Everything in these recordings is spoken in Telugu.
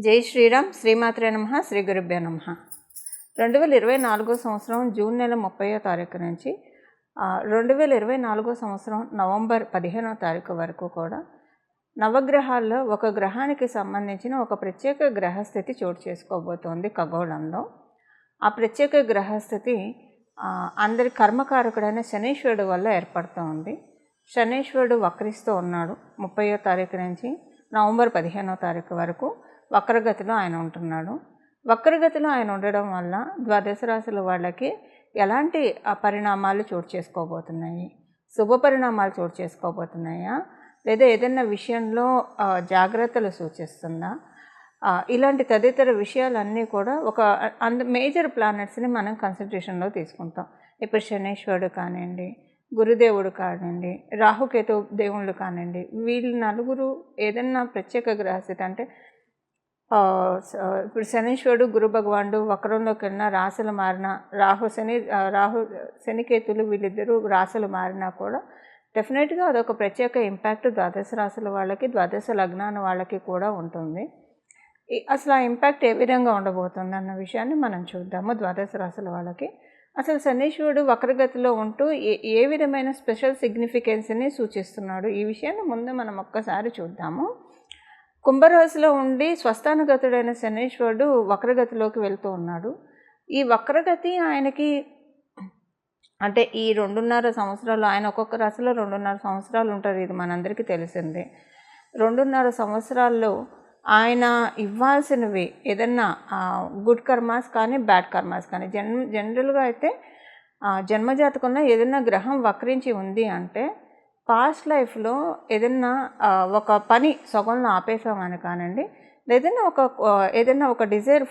జై శ్రీరామ్. శ్రీమాత్రే నమః. శ్రీ గురుభ్యో నమః. 2024 సంవత్సరం జూన్ నెల 30వ తారీఖు నుంచి 2024 సంవత్సరం నవంబర్ 15వ తారీఖు వరకు కూడా నవగ్రహాల్లో ఒక గ్రహానికి సంబంధించిన ఒక ప్రత్యేక గ్రహస్థితి చోటు చేసుకోబోతోంది ఖగోళంలో. ఆ ప్రత్యేక గ్రహస్థితి అందరి కర్మకారకుడైన శనీశ్వరుడు వల్ల ఏర్పడుతోంది. శనీశ్వరుడు వక్రిస్తూ ఉన్నాడు. 30వ తారీఖు నుంచి నవంబర్ 15వ తారీఖు వరకు వక్రగతిలో ఆయన ఉంటున్నాడు. వక్రగతిలో ఆయన ఉండడం వల్ల ద్వాదశ రాశుల వాళ్ళకి ఎలాంటి పరిణామాలు చోటు చేసుకోబోతున్నాయి? శుభ పరిణామాలు చోటు చేసుకోబోతున్నాయా, లేదా ఏదైనా విషయంలో జాగ్రత్తలు సూచిస్తుందా? ఇలాంటి తదితర విషయాలన్నీ కూడా ఒక మేజర్ ప్లానెట్స్ని మనం కన్సిడరేషన్లో తీసుకుంటాం. ఇప్పుడు శనీశ్వరుడు కానివ్వండి, గురుదేవుడు కానివ్వండి, రాహుకేతు దేవుళ్ళు కానివ్వండి, వీళ్ళు నలుగురు ఏదన్నా ప్రత్యేక గ్రహస్థితి అంటే ఇప్పుడు శనీశ్వరుడు గురు భగవానుడు వక్రంలోకి వెళ్ళిన రాశులు మారిన రాహు శనికేతులు వీళ్ళిద్దరూ రాశులు మారినా కూడా డెఫినెట్గా అదొక ప్రత్యేక ఇంపాక్ట్ ద్వాదశ రాశుల వాళ్ళకి, ద్వాదశ లగ్నాల వాళ్ళకి కూడా ఉంటుంది. అసలు ఆ ఇంపాక్ట్ ఏ విధంగా ఉండబోతుంది అన్న విషయాన్ని మనం చూద్దాము. ద్వాదశ రాశుల వాళ్ళకి అసలు శనీశ్వరుడు వక్రగతిలో ఉంటూ ఏ విధమైన స్పెషల్ సిగ్నిఫికెన్స్ని సూచిస్తున్నాడు, ఈ విషయాన్ని ముందు మనం ఒక్కసారి చూద్దాము. కుంభరాశిలో ఉండి స్వస్థానగతుడైన శనీశ్వరుడు వక్రగతిలోకి వెళ్తూ ఉన్నాడు. ఈ వక్రగతి ఆయనకి అంటే ఈ 2.5 సంవత్సరాలు, ఆయన ఒక్కొక్క రాశిలో 2.5 సంవత్సరాలు ఉంటారు, ఇది మనందరికీ తెలిసిందే. 2.5 సంవత్సరాల్లో ఆయన ఇవ్వాల్సినవి ఏదన్నా గుడ్ కర్మాస్ కానీ బ్యాడ్ కర్మాస్ కానీ జనరల్గా అయితే జన్మజాతకంలో ఏదైనా గ్రహం వక్రించి ఉంది అంటే పాస్ట్ లైఫ్లో ఏదైనా ఒక పని సగంలో ఆపేసామని కానివ్వండి, ఏదైనా ఒక డిజైర్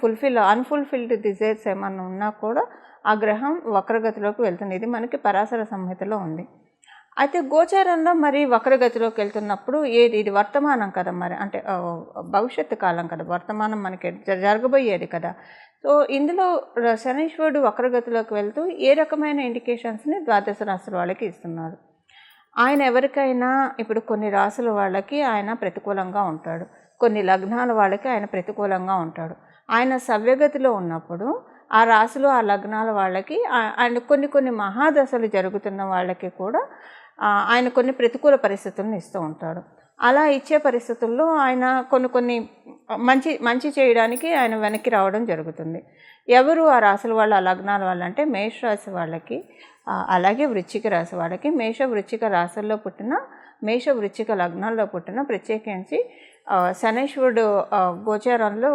అన్ఫుల్ఫిల్డ్ డిజైర్స్ ఏమన్నా ఉన్నా కూడా ఆ గ్రహం వక్రగతిలోకి వెళ్తుంది. ఇది మనకి పరాశర సంహితలో ఉంది. అయితే గోచారంలో మరి వక్రగతిలోకి వెళ్తున్నప్పుడు ఇది వర్తమానం కదా, మరి అంటే భవిష్యత్తు కాలం కదా, వర్తమానం మనకి జరగబోయేది కదా. సో ఇందులో శనీశ్వరుడు వక్రగతిలోకి వెళ్తూ ఏ రకమైన ఇండికేషన్స్ని ద్వాదశ రాశుల వాళ్ళకి ఇస్తున్నారు? ఆయన ఎవరికైనా ఇప్పుడు కొన్ని రాశుల వాళ్ళకి ఆయన ప్రతికూలంగా ఉంటాడు, కొన్ని లగ్నాల వాళ్ళకి ఆయన ప్రతికూలంగా ఉంటాడు. ఆయన సవ్యగతిలో ఉన్నప్పుడు ఆ రాశులు ఆ లగ్నాల వాళ్ళకి ఆయన కొన్ని మహాదశలు జరుగుతున్న వాళ్ళకి కూడా ఆయన కొన్ని ప్రతికూల పరిస్థితులను ఇస్తూ ఉంటాడు. అలా ఇచ్చే పరిస్థితుల్లో ఆయన కొన్ని మంచి చేయడానికి ఆయన వెనక్కి రావడం జరుగుతుంది. ఎవరు ఆ రాశుల వాళ్ళు, ఆ లగ్నాల వాళ్ళు అంటే మేషరాశి వాళ్ళకి, అలాగే వృశ్చిక రాశి వాళ్ళకి. వృశ్చిక రాశుల్లో పుట్టిన, వృశ్చిక లగ్నాల్లో పుట్టిన, ప్రత్యేకించి శనీశ్వరుడు గోచారంలో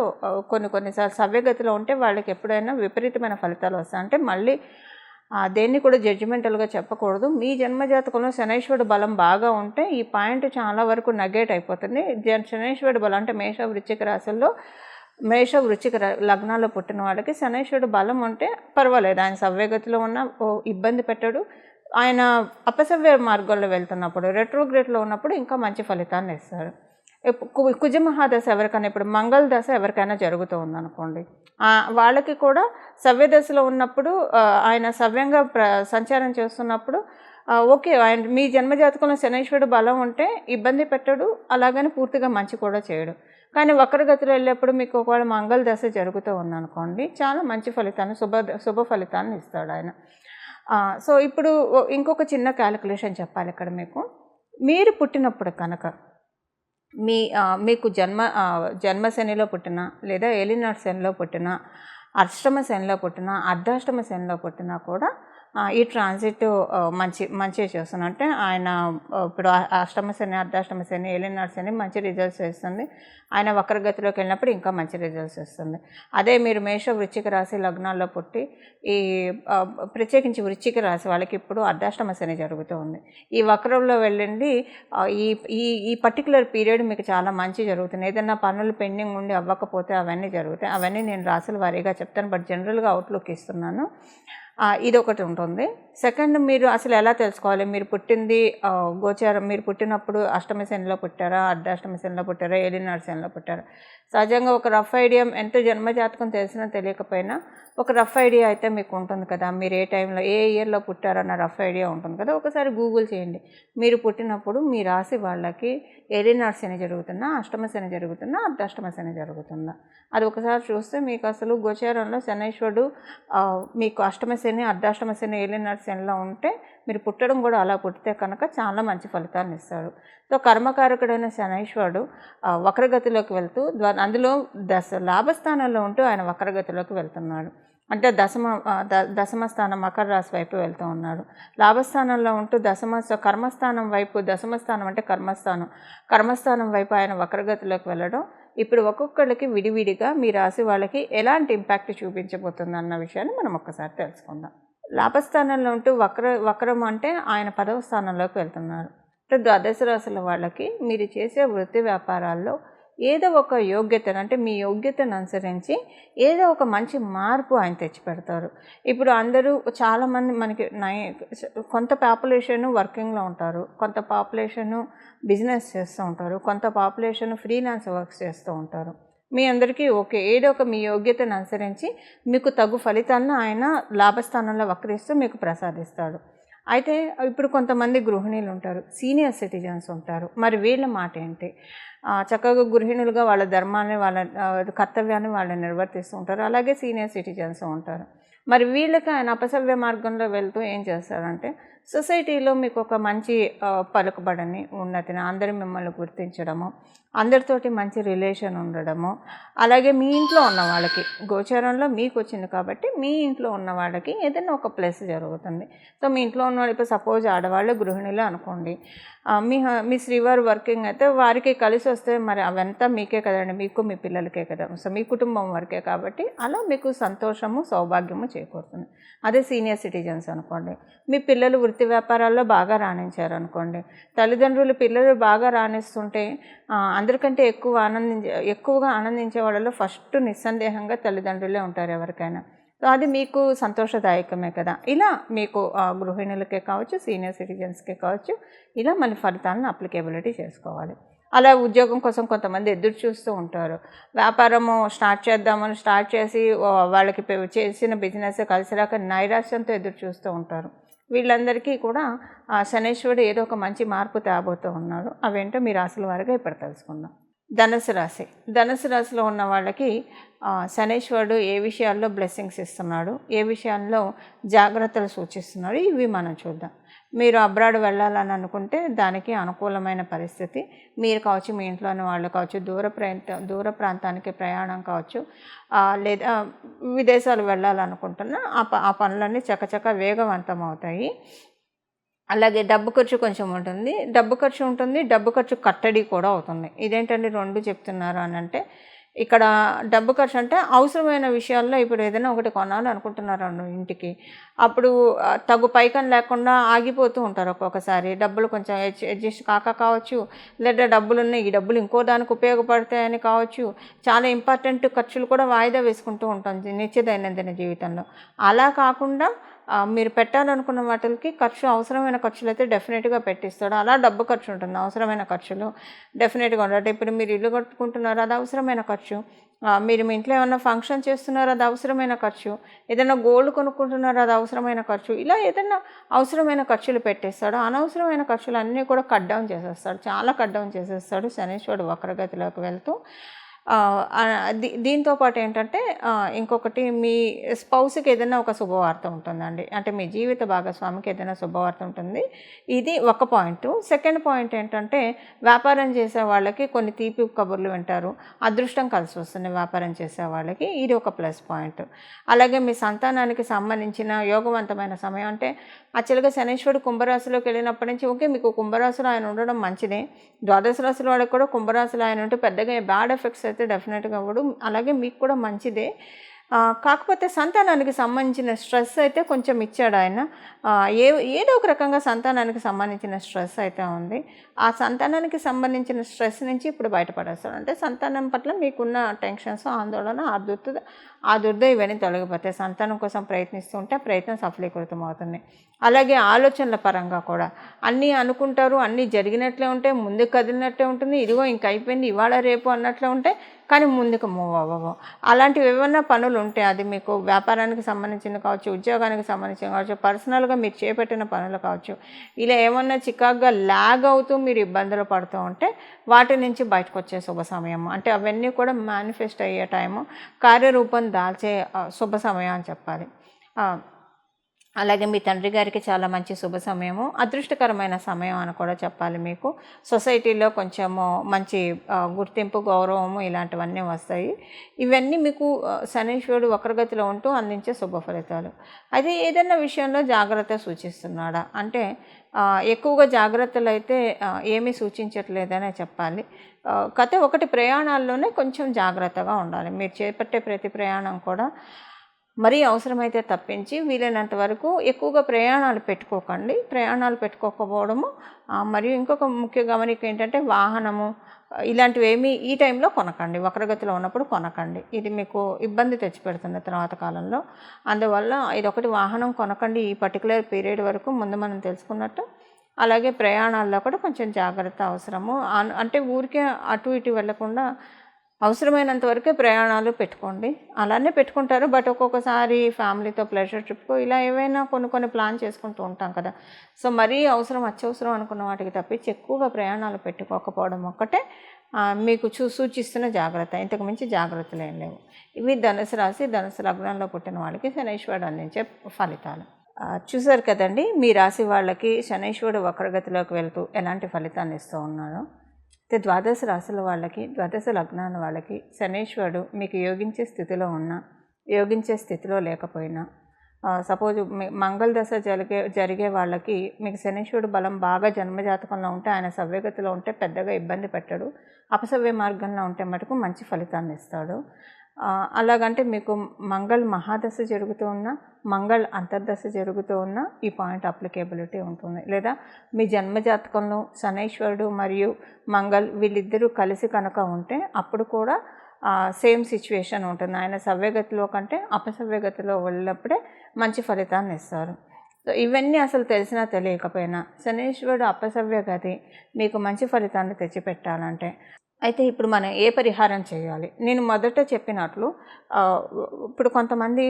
కొన్నిసార్లు సవ్యగతిలో ఉంటే వాళ్ళకి ఎప్పుడైనా విపరీతమైన ఫలితాలు వస్తాయి. అంటే మళ్ళీ దేన్ని కూడా జడ్జిమెంటల్గా చెప్పకూడదు. మీ జన్మజాతకంలో శనీశ్వరుడు బలం బాగా ఉంటే ఈ పాయింట్ చాలా వరకు నెగేట్ అయిపోతుంది. శనీశ్వరుడు బలం అంటే వృశ్చిక రాశుల్లో వృశ్చిక లగ్నాల్లో పుట్టిన వాళ్ళకి శనీశ్వరుడు బలం ఉంటే పర్వాలేదు, ఆయన సవ్యగతిలో ఉన్న ఇబ్బంది పెట్టాడు. ఆయన అపసవ్య మార్గంలో వెళ్తున్నప్పుడు, రెట్రోగ్రేడ్లో ఉన్నప్పుడు ఇంకా మంచి ఫలితాన్ని ఇస్తాడు. కుజమహాదశ ఎవరికైనా, ఇప్పుడు మంగళ దశ ఎవరికైనా జరుగుతూ ఉందనుకోండి, వాళ్ళకి కూడా సవ్యదశలో ఉన్నప్పుడు ఆయన సవ్యంగా సంచారం చేస్తున్నప్పుడు ఓకే, ఆయన మీ జన్మజాతకంలో శనీశ్వరుడు బలం ఉంటే ఇబ్బంది పెట్టడు, అలాగని పూర్తిగా మంచి కూడా చేయడు. కానీ వక్రగతిలో వెళ్ళేప్పుడు మీకు ఒకవేళ మంగళ దశ జరుగుతూ ఉందనుకోండి, చాలా మంచి ఫలితాన్ని, శుభ ఫలితాన్ని ఇస్తాడు ఆయన. సో ఇప్పుడు ఇంకొక చిన్న క్యాలిక్యులేషన్ చెప్పాలి ఇక్కడ మీకు. మీరు పుట్టినప్పుడు కనుక మీకు జన్మ శనిలో పుట్టిన, లేదా ఏలినాటి శనిలో పుట్టిన, అష్టమ శనిలో పుట్టిన, అర్ధాష్టమ శనిలో పుట్టినా కూడా ఈ ట్రాన్సిట్ మంచి చేస్తుంది. అంటే ఆయన ఇప్పుడు అష్టమ శని, అర్ధాష్టమ శని, ఏలినాటి శని మంచి రిజల్ట్స్ ఇస్తుంది. ఆయన వక్రగతిలోకి వెళ్ళినప్పుడు ఇంకా మంచి రిజల్ట్స్ ఇస్తుంది. అదే మీరు వృశ్చిక రాశి లగ్నాల్లో పుట్టి ప్రత్యేకించి వృశ్చిక రాశి వాళ్ళకి ఇప్పుడు అర్ధాష్టమ శని జరుగుతూ ఉంది. ఈ వక్రంలో వెళ్ళండి, ఈ పర్టికులర్ పీరియడ్ మీకు చాలా మంచి జరుగుతుంది. ఏదైనా పనులు పెండింగ్ ఉండి అవ్వకపోతే అవన్నీ జరుగుతాయి. అవన్నీ నేను రాశుల వారీగా చెప్తాను, బట్ జనరల్గా అవుట్లుక్ ఇస్తున్నాను. ఇదొకటి ఉంటుంది. సెకండ్, మీరు అసలు ఎలా తెలుసుకోవాలి మీరు పుట్టింది గోచారం, మీరు పుట్టినప్పుడు అష్టమ శనిలో పుట్టారా, అర్ధాష్టమ శనిలో పుట్టారా, ఏలినాటి శనిలో పుట్టారా? సహజంగా ఒక రఫ్ ఐడియా, ఎంత జన్మజాతకం తెలిసినా తెలియకపోయినా ఒక రఫ్ ఐడియా అయితే మీకు ఉంటుంది కదా, మీరు ఏ టైంలో ఏ ఇయర్లో పుట్టారన్న రఫ్ ఐడియా ఉంటుంది కదా. ఒకసారి గూగుల్ చేయండి. మీరు పుట్టినప్పుడు మీ రాశి వాళ్ళకి ఏలినాటి శని జరుగుతున్నా, అష్టమ శని జరుగుతున్నా, అర్ధాష్టమ శని జరుగుతుందా, అది ఒకసారి చూస్తే మీకు అసలు గోచారంలో శనైశ్వరుడు మీకు అష్టమ శని, అర్ధాష్టమ శని, ఏలినాటి శనిలో ఉంటే మీరు పుట్టడం కూడా అలా పుట్టితే కనుక చాలా మంచి ఫలితాలను ఇస్తాడు. సో కర్మకారకుడైన శనైశ్వరుడు వక్రగతిలోకి వెళ్తూ అందులో లాభస్థానంలో ఉంటూ ఆయన వక్రగతిలోకి వెళ్తున్నాడు. అంటే దశమ స్థానం మకర రాశి వైపు వెళ్తూ ఉన్నాడు. లాభస్థానంలో ఉంటూ కర్మస్థానం వైపు, దశమ స్థానం అంటే కర్మస్థానం వైపు ఆయన వక్రగతిలోకి వెళ్ళడం ఇప్పుడు ఒక్కొక్కళ్ళకి విడివిడిగా మీ రాశి వాళ్ళకి ఎలాంటి ఇంపాక్ట్ చూపించబోతుంది అన్న విషయాన్ని మనం ఒక్కసారి తెలుసుకుందాం. లాభస్థానంలో ఉంటూ వక్రం అంటే ఆయన 10వ స్థానంలోకి వెళ్తున్నారు. అంటే ద్వాదశ రాశుల వాళ్ళకి మీరు చేసే వృత్తి వ్యాపారాల్లో ఏదో ఒక యోగ్యతను, అంటే మీ యోగ్యతను అనుసరించి ఏదో ఒక మంచి మార్పు ఆయన తెచ్చిపెడతారు. ఇప్పుడు అందరూ చాలామంది మనకి కొంత పాపులేషను వర్కింగ్లో ఉంటారు, కొంత పాపులేషను బిజినెస్ చేస్తూ ఉంటారు, కొంత పాపులేషన్ ఫ్రీలాన్స్ వర్క్స్ చేస్తూ ఉంటారు. మీ అందరికీ ఓకే, ఏదో ఒక మీ యోగ్యతను అనుసరించి మీకు తగు ఫలితాలను ఆయన లాభస్థానంలో వక్రిస్తూ మీకు ప్రసాదిస్తాడు. అయితే ఇప్పుడు కొంతమంది గృహిణీలు ఉంటారు, సీనియర్ సిటిజన్స్ ఉంటారు. మరి వీళ్ళ మాట ఏంటి? చక్కగా గృహిణులుగా వాళ్ళ ధర్మాన్ని, వాళ్ళ కర్తవ్యాన్ని వాళ్ళు నిర్వర్తిస్తూ ఉంటారు. అలాగే సీనియర్ సిటిజన్స్ ఉంటారు. మరి వీళ్ళకి ఆయన అపసవ్య మార్గంలో వెళ్తూ ఏం చేస్తారంటే, సొసైటీలో మీకు ఒక మంచి పలుకుబడిని, ఉన్నతిని, అందరూ మిమ్మల్ని గుర్తించడము, అందరితోటి మంచి రిలేషన్ ఉండడము, అలాగే మీ ఇంట్లో ఉన్న వాళ్ళకి, గోచారంలో మీకు వచ్చింది కాబట్టి మీ ఇంట్లో ఉన్న వాళ్ళకి ఏదైనా ఒక ప్లస్ జరుగుతుంది. సో మీ ఇంట్లో ఉన్న వాళ్ళు, ఇప్పుడు సపోజ్ ఆడవాళ్ళు గృహిణులు అనుకోండి, మీ శ్రీవారు వర్కింగ్ అయితే వారికి కలిసి వస్తే మరి అవంతా మీకే కదండి, మీకు మీ పిల్లలకే కదా, సో మీ కుటుంబం వరకే కాబట్టి అలా మీకు సంతోషము, సౌభాగ్యము చేకూరుతుంది. అదే సీనియర్ సిటిజన్స్ అనుకోండి, మీ పిల్లలు వృత్తి వ్యాపారాల్లో బాగా రాణించారు అనుకోండి, తల్లిదండ్రులు పిల్లలు బాగా రాణిస్తుంటే అందరికంటే ఎక్కువగా ఆనందించే వాళ్ళలో ఫస్ట్ నిస్సందేహంగా తల్లిదండ్రులే ఉంటారు ఎవరికైనా. సో అది మీకు సంతోషదాయకమే కదా. ఇలా మీకు గృహిణులకే కావచ్చు, సీనియర్ సిటిజన్స్కే కావచ్చు, ఇలా మన ఫలితాలను అప్లికేబిలిటీ చేసుకోవాలి. అలా ఉద్యోగం కోసం కొంతమంది ఎదురు చూస్తూ ఉంటారు. వ్యాపారము స్టార్ట్ చేసి వాళ్ళకి చేసిన బిజినెస్ కలిసి రాక నైరాశ్యంతో ఎదురు చూస్తూ ఉంటారు. వీళ్ళందరికీ కూడా శనైశ్వరుడు ఏదో ఒక మంచి మార్పు తేబోతూ ఉన్నాడు. అవేంటో మీ రాశుల వారిగా ఇప్పుడు తెలుసుకుందాం. ధనుసు రాశిలో ఉన్న వాళ్ళకి శనైశ్వరుడు ఏ విషయాల్లో బ్లెస్సింగ్స్ ఇస్తున్నాడు, ఏ విషయాల్లో జాగ్రత్తలు సూచిస్తున్నాడు, ఇవి మనం చూద్దాం. మీరు అబ్రాడ్ వెళ్ళాలని అనుకుంటే దానికి అనుకూలమైన పరిస్థితి. మీరు కావచ్చు, మీ ఇంట్లోని వాళ్ళు కావచ్చు, దూర ప్రాంతానికి ప్రయాణం కావచ్చు, లేదా విదేశాలు వెళ్ళాలనుకుంటున్నా ఆ పనులన్నీ చకచక వేగవంతం అవుతాయి. అలాగే డబ్బు ఖర్చు కొంచెం ఉంటుంది, డబ్బు ఖర్చు కట్టడి కూడా అవుతుంది. ఇదేంటండి రెండు చెప్తున్నారు అని అంటే, ఇక్కడ డబ్బు ఖర్చు అంటే అవసరమైన విషయాల్లో, ఇప్పుడు ఏదైనా ఒకటి కొనాలి అనుకుంటున్నారు ఇంటికి, అప్పుడు తగు పైకం లేకుండా ఆగిపోతూ ఉంటారు. ఒక్కొక్కసారి డబ్బులు కొంచెం అడ్జస్ట్ కావచ్చు, లేదా డబ్బులున్న ఈ డబ్బులు ఇంకో దానికి ఉపయోగపడతాయని కావచ్చు, చాలా ఇంపార్టెంట్ ఖర్చులు కూడా వాయిదా వేసుకుంటూ ఉంటాం నిత్య దైనందిన జీవితంలో. అలా కాకుండా మీరు పెట్టాలనుకున్న వాటికి అవసరమైన ఖర్చులు అయితే డెఫినెట్గా పెట్టిస్తాడు. అలా డబ్బు ఖర్చు ఉంటుంది, అవసరమైన ఖర్చులు డెఫినెట్గా ఉంటాయి. ఇప్పుడు మీరు ఇల్లు కట్టుకుంటున్నారు, అది అవసరమైన ఖర్చు. మీరు మీ ఇంట్లో ఏమైనా ఫంక్షన్ చేస్తున్నారు, అది అవసరమైన ఖర్చు. ఏదైనా గోల్డ్ కొనుక్కుంటున్నారు, అది అవసరమైన ఖర్చు. ఇలా ఏదైనా అవసరమైన ఖర్చులు పెట్టేస్తాడు. అనవసరమైన ఖర్చులు అన్నీ కూడా చాలా కట్ డౌన్ చేసేస్తాడు శనీశ్వరుడు వక్రగతిలోకి వెళ్తూ. దీంతో పాటు ఏంటంటే, ఇంకొకటి, మీ స్పౌస్కి ఏదైనా ఒక శుభవార్త ఉంటుందండి, అంటే మీ జీవిత భాగస్వామికి ఏదైనా శుభవార్త ఉంటుంది. ఇది ఒక పాయింట్. సెకండ్ పాయింట్ ఏంటంటే, వ్యాపారం చేసే వాళ్ళకి కొన్ని తీపి కబుర్లు వింటారు, అదృష్టం కలిసి వస్తుంది వ్యాపారం చేసే వాళ్ళకి, ఇది ఒక ప్లస్ పాయింట్. అలాగే మీ సంతానానికి సంబంధించిన యోగవంతమైన సమయం, అంటే యాక్చువల్గా శనీశ్వరుడు కుంభరాశిలోకి వెళ్ళినప్పటి నుంచి ఓకే, మీకు కుంభరాశిలో ఆయన ఉండడం మంచిదే. ద్వాదశ రాశుల వాళ్ళకి కూడా కుంభరాశిలో ఆయన ఉంటే పెద్దగా బ్యాడ్ ఎఫెక్ట్స్ అయితే డెఫినెట్గా అవ్వడు, అలాగే మీకు కూడా మంచిదే. కాకపోతే సంతానానికి సంబంధించిన స్ట్రెస్ అయితే కొంచెం ఇచ్చాడు ఆయన. ఏదో ఒక రకంగా సంతానానికి సంబంధించిన స్ట్రెస్ అయితే ఉంది. ఆ సంతానానికి సంబంధించిన స్ట్రెస్ నుంచి ఇప్పుడు బయటపడేస్తాడు. అంటే సంతానం పట్ల మీకున్న టెన్షన్స్, ఆందోళన, దుర్ద ఇవన్నీ తొలగిపోతాయి. సంతానం కోసం ప్రయత్నిస్తూ ఉంటే ప్రయత్నం సఫలీకృతం అవుతుంది. అలాగే ఆలోచనల పరంగా కూడా అన్నీ అనుకుంటారు, అన్నీ జరిగినట్లే ఉంటాయి, ముందుకు కదిలినట్లే ఉంటుంది. ఇదిగో ఇంక అయిపోయింది, ఇవాళ రేపు అన్నట్లే ఉంటాయి, కానీ ముందుకు మూవ్ అవ్వవు. అలాంటివి ఏమన్నా పనులు ఉంటే అది మీకు వ్యాపారానికి సంబంధించిన కావచ్చు, ఉద్యోగానికి సంబంధించిన కావచ్చు, పర్సనల్గా మీరు చేపట్టిన పనులు కావచ్చు, ఇలా ఏమన్నా చికాగ్గా లాగ్ అవుతూ మీరు ఇబ్బందులు పడుతూ ఉంటే వాటి నుంచి బయటకు వచ్చే శుభ సమయం. అంటే అవన్నీ కూడా మేనిఫెస్ట్ అయ్యే టైము, కార్యరూపం దాల్చే శుభ సమయం అని చెప్పాలి. అలాగే మీ తండ్రి గారికి చాలా మంచి శుభ సమయము, అదృష్టకరమైన సమయం అని కూడా చెప్పాలి. మీకు సొసైటీలో కొంచెము మంచి గుర్తింపు, గౌరవము ఇలాంటివన్నీ వస్తాయి. ఇవన్నీ మీకు శనీశ్వరుడు వక్రగతిలో ఉంటూ అందించే శుభ ఫలితాలు. అయితే ఏదైనా విషయంలో జాగ్రత్త సూచిస్తున్నాడా అంటే ఎక్కువగా జాగ్రత్తలు అయితే ఏమీ సూచించట్లేదనే చెప్పాలి. ఒకటి ప్రయాణాల్లోనే కొంచెం జాగ్రత్తగా ఉండాలి. మీరు చేపట్టే ప్రతి ప్రయాణం కూడా మరీ అవసరమైతే తప్పించి వీలైనంత వరకు ఎక్కువగా ప్రయాణాలు పెట్టుకోకపోవడము. మరియు ఇంకొక ముఖ్య గమనిక ఏంటంటే వాహనము ఇలాంటివి ఏమీ ఈ టైంలో కొనకండి, వక్రగతిలో ఉన్నప్పుడు కొనకండి. ఇది మీకు ఇబ్బంది తెచ్చిపెడుతుంది తర్వాత కాలంలో. అందువల్ల ఇదొకటి, వాహనం కొనకండి ఈ పర్టికులర్ పీరియడ్ వరకు, ముందు మనం తెలుసుకున్నట్టు. అలాగే ప్రయాణాల్లో కూడా కొంచెం జాగ్రత్త అవసరము. అంటే ఊరికే అటు ఇటు వెళ్లకుండా అవసరమైనంత వరకే ప్రయాణాలు పెట్టుకోండి. అలానే పెట్టుకుంటారు, బట్ ఒక్కొక్కసారి ఫ్యామిలీతో ప్లెజర్ ట్రిప్కో ఇలా ఏవైనా కొన్ని ప్లాన్ చేసుకుంటూ ఉంటాం కదా. సో మరీ అత్యవసరం అనుకున్న వాటికి తప్పించి ఎక్కువగా ప్రయాణాలు పెట్టుకోకపోవడం ఒక్కటే మీకు సూచిస్తున్న జాగ్రత్త. ఇంతకు మించి జాగ్రత్తలు ఏం లేవు. ఇవి ధనుసు రాశి, ధనుసు లగ్నంలో పుట్టిన వాళ్ళకి శనీశ్వరుడు అందించే ఫలితాలు. చూసారు కదండి, మీ రాశి వాళ్ళకి శనీశ్వరుడు వక్రగతిలోకి వెళ్తూ ఎలాంటి ఫలితాన్ని ఇస్తూ ఉన్నారో. అయితే ద్వాదశ రాశుల వాళ్ళకి, ద్వాదశ లగ్నాల వాళ్ళకి శనీశ్వరుడు మీకు యోగించే స్థితిలో లేకపోయినా, సపోజ్ మంగళ దశ జరిగే వాళ్ళకి మీకు శనీశ్వరుడు బలం బాగా జన్మజాతకంలో ఉంటే, ఆయన సవ్యగతిలో ఉంటే పెద్దగా ఇబ్బంది పెట్టడు. అపసవ్య మార్గంలో ఉంటే మటుకు మంచి ఫలితాన్ని ఇస్తాడు. అలాగంటే మీకు మంగళ మహాదశ జరుగుతూ ఉన్నా, మంగళ అంతర్దశ జరుగుతూ ఉన్నా ఈ పాయింట్ అప్లికేబిలిటీ ఉంటుంది. లేదా మీ జన్మజాతకంలో శనీశ్వరుడు మరియు మంగళ వీళ్ళిద్దరూ కలిసి కనుక ఉంటే అప్పుడు కూడా సేమ్ సిచ్యువేషన్ ఉంటుంది. ఆయన సవ్యగతిలో కంటే అపసవ్యగతిలో వెళ్ళినప్పుడే మంచి ఫలితాన్ని ఇస్తారు. సో ఇవన్నీ అసలు తెలిసినా తెలియకపోయినా శనీశ్వరుడు అపసవ్యగతి మీకు మంచి ఫలితాన్ని తెచ్చిపెట్టాలంటే అయితే ఇప్పుడు మనం ఏ పరిహారం చేయాలి? నేను మొదట చెప్పినట్లు ఇప్పుడు కొంతమంది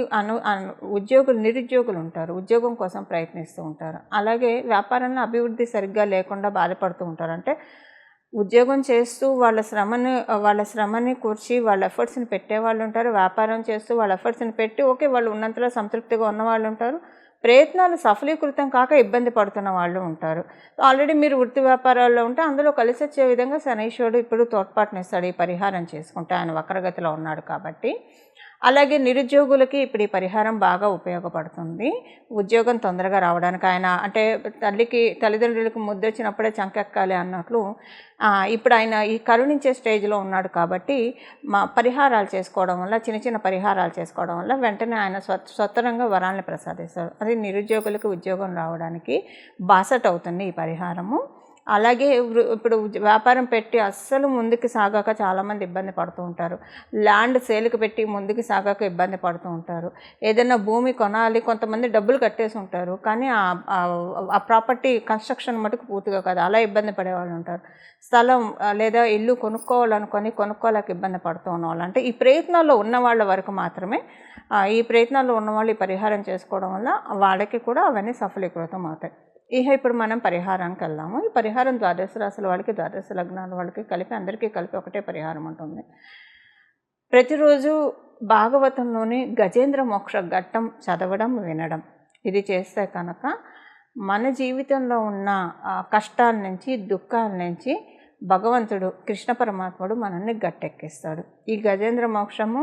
నిరుద్యోగులు ఉంటారు, ఉద్యోగం కోసం ప్రయత్నిస్తూ ఉంటారు. అలాగే వ్యాపారంలో అభివృద్ధి సరిగ్గా లేకుండా బాధపడుతూ ఉంటారు. అంటే ఉద్యోగం చేస్తూ వాళ్ళ శ్రమని కూర్చి వాళ్ళ ఎఫర్ట్స్ని పెట్టేవాళ్ళు ఉంటారు. వ్యాపారం చేస్తూ వాళ్ళ ఎఫర్ట్స్ని పెట్టి వాళ్ళు ఉన్నంతలో సంతృప్తిగా ఉన్నవాళ్ళు ఉంటారు. ప్రయత్నాలు సఫలీకృతం కాక ఇబ్బంది పడుతున్న వాళ్ళు ఉంటారు. ఆల్రెడీ మీరు వృత్తి వ్యాపారాల్లో ఉంటే అందులో కలిసి వచ్చే విధంగా శనీశ్వరుడు ఇప్పుడు తోడ్పాటునిస్తాడు ఈ పరిహారం చేసుకుంటే, ఆయన వక్రగతిలో ఉన్నాడు కాబట్టి. అలాగే నిరుద్యోగులకి ఇప్పుడు ఈ పరిహారం బాగా ఉపయోగపడుతుంది. ఉద్యోగం తొందరగా రావడానికి, ఆయన అంటే తల్లిదండ్రులకు ముద్దొచ్చినప్పుడే చంకెక్కాలి అన్నట్లు ఇప్పుడు ఆయన ఈ కరుణించే స్టేజ్లో ఉన్నాడు కాబట్టి పరిహారాలు చేసుకోవడం వల్ల, చిన్న పరిహారాలు చేసుకోవడం వల్ల వెంటనే ఆయన స్వతరంగా వరాలను ప్రసాదిస్తాడు. అది నిరుద్యోగులకు ఉద్యోగం రావడానికి బాసట అవుతుంది ఈ పరిహారము. అలాగే ఇప్పుడు వ్యాపారం పెట్టి అస్సలు ముందుకు సాగాక చాలామంది ఇబ్బంది పడుతూ ఉంటారు. ల్యాండ్ సేల్కి పెట్టి ముందుకు సాగాక ఇబ్బంది పడుతూ ఉంటారు. ఏదైనా భూమి కొనాలి, కొంతమంది డబ్బులు కట్టేసి ఉంటారు, కానీ ఆ ప్రాపర్టీ కన్స్ట్రక్షన్ మటుకు పూర్తిగా కాదు, అలా ఇబ్బంది పడేవాళ్ళు ఉంటారు. స్థలం లేదా ఇల్లు కొనుక్కోలేక ఇబ్బంది పడుతూ ఉన్నవాళ్ళు, అంటే ఈ ప్రయత్నాల్లో ఉన్న వాళ్ళ వరకు మాత్రమే ఈ పరిహారం చేసుకోవడం వల్ల వాళ్ళకి కూడా అవన్నీ సఫలీకృతం అవుతాయి. ఇప్పుడు మనం పరిహారానికి వెళ్దాము. ఈ పరిహారం ద్వాదశ రాశుల వాళ్ళకి, ద్వాదశ లగ్నాల వాళ్ళకి అందరికీ కలిపి ఒకటే పరిహారం ఉంటుంది. ప్రతిరోజు భాగవతంలోని గజేంద్ర మోక్ష ఘట్టం చదవడం, వినడం, ఇది చేస్తే కనుక మన జీవితంలో ఉన్న కష్టాల నుంచి, దుఃఖాల నుంచి భగవంతుడు, కృష్ణ పరమాత్ముడు మనల్ని గట్టెక్కిస్తాడు. ఈ గజేంద్ర మోక్షము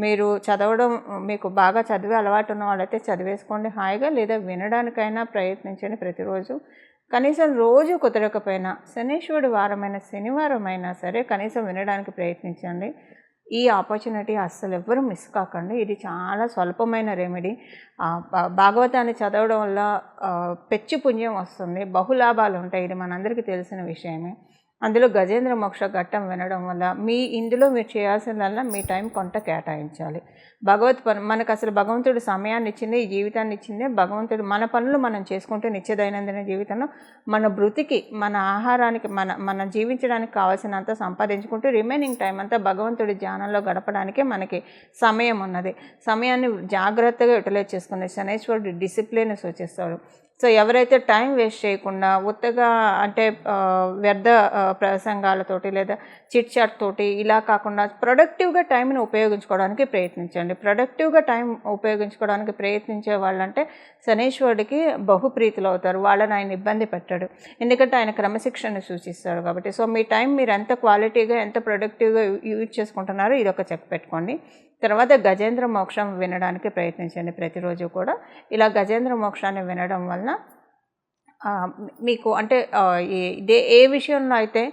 మీరు చదవడం, మీకు బాగా చదివే అలవాటు ఉన్న వాళ్ళైతే చదివేసుకోండి హాయిగా, లేదా వినడానికైనా ప్రయత్నించండి ప్రతిరోజు. కనీసం రోజు కుదరకపోయినా శనీశ్వరుడు వారమైన శనివారం అయినా సరే కనీసం వినడానికి ప్రయత్నించండి. ఈ ఆపర్చునిటీ అస్సలు ఎవ్వరూ మిస్ కాకండి. ఇది చాలా స్వల్పమైన రెమెడీ. భాగవతాన్ని చదవడం వల్ల పెచ్చు పుణ్యం వస్తుంది, బహులాభాలు ఉంటాయి. ఇది మనందరికీ తెలిసిన విషయమే. అందులో గజేంద్ర మోక్ష ఘట్టం వినడం వల్ల ఇందులో మీరు చేయాల్సిందల్లా మీ టైం కొంత కేటాయించాలి. మనకు అసలు భగవంతుడు సమయాన్ని ఇచ్చింది, ఈ జీవితాన్ని ఇచ్చిందే భగవంతుడు. మన పనులు మనం చేసుకుంటూ నిత్య దైనందిన జీవితంలో మన బ్రతికి, మన ఆహారానికి, మన జీవించడానికి కావాల్సినంత సంపాదించుకుంటూ రిమైనింగ్ టైం అంతా భగవంతుడి ధ్యానంలో గడపడానికే మనకి సమయం ఉన్నది. సమయాన్ని జాగ్రత్తగా యూటిలైజ్ చేసుకునే శనైశ్వరుడు డిసిప్లిన్ సూచిస్తాడు. సో ఎవరైతే టైం వేస్ట్ చేయకుండా ఉత్తగా అంటే వ్యర్థ ప్రసంగాలతోటి లేదా చిట్ చాట్ తోటి ఇలా కాకుండా ప్రొడక్టివ్గా టైంని ఉపయోగించుకోవడానికి ప్రయత్నించండి. ప్రొడక్టివ్గా టైం ఉపయోగించుకోవడానికి ప్రయత్నించే వాళ్ళంటే శనీశ్వరుడికి బహుప్రీతులు అవుతారు. వాళ్ళని ఆయన ఇబ్బంది పెట్టాడు, ఎందుకంటే ఆయన క్రమశిక్షణను సూచిస్తాడు కాబట్టి. సో మీ టైం మీరు ఎంత క్వాలిటీగా, ఎంత ప్రొడక్టివ్గా యూజ్ చేసుకుంటున్నారో ఇది ఒక చెక్ పెట్టుకోండి. తర్వాత గజేంద్ర మోక్షం వినడానికి ప్రయత్నించండి ప్రతిరోజు కూడా. ఇలా గజేంద్ర మోక్షాన్ని వినడం వలన మీకు అంటే ఏ విషయంలో అయితే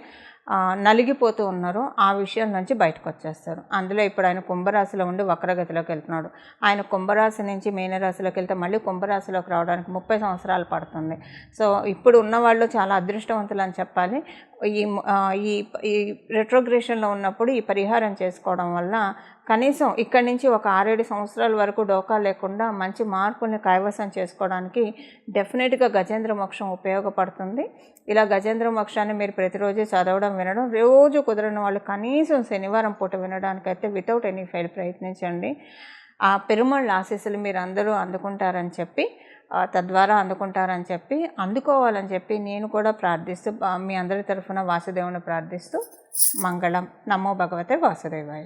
నలిగిపోతూ ఉన్నారో ఆ విషయం నుంచి బయటకు వచ్చేస్తారు. అందులో ఇప్పుడు ఆయన కుంభరాశిలో ఉండి వక్రగతిలోకి వెళ్తున్నాడు. ఆయన కుంభరాశి నుంచి మీనరాశిలోకి వెళ్తే మళ్ళీ కుంభరాశిలోకి రావడానికి 30 సంవత్సరాలు పడుతుంది. సో ఇప్పుడు ఉన్నవాళ్ళు చాలా అదృష్టవంతులు అని చెప్పాలి. ఈ రెట్రోగ్రేషన్లో ఉన్నప్పుడు ఈ పరిహారం చేసుకోవడం వల్ల కనీసం ఇక్కడి నుంచి ఒక 6-7 సంవత్సరాల వరకు డోకా లేకుండా మంచి మార్పుని కైవసం చేసుకోవడానికి డెఫినెట్గా గజేంద్ర మోక్షం ఉపయోగపడుతుంది. ఇలా గజేంద్ర మోక్షాన్ని మీరు ప్రతిరోజు చదవడం, వినడం, రోజు కుదరని వాళ్ళు కనీసం శనివారం పూట వినడానికైతే వితౌట్ ఎనీ ఫెయిల్ ప్రయత్నించండి. ఆ పెరుమాళ్ళ ఆశీస్సులు మీరు అందరూ అందుకుంటారని చెప్పి, తద్వారా అందుకుంటారని చెప్పి, అందుకోవాలని చెప్పి నేను కూడా ప్రార్థిస్తూ, మీ అందరి తరఫున వాసుదేవుని ప్రార్థిస్తూ మంగళం. నమో భగవతే వాసుదేవాయ.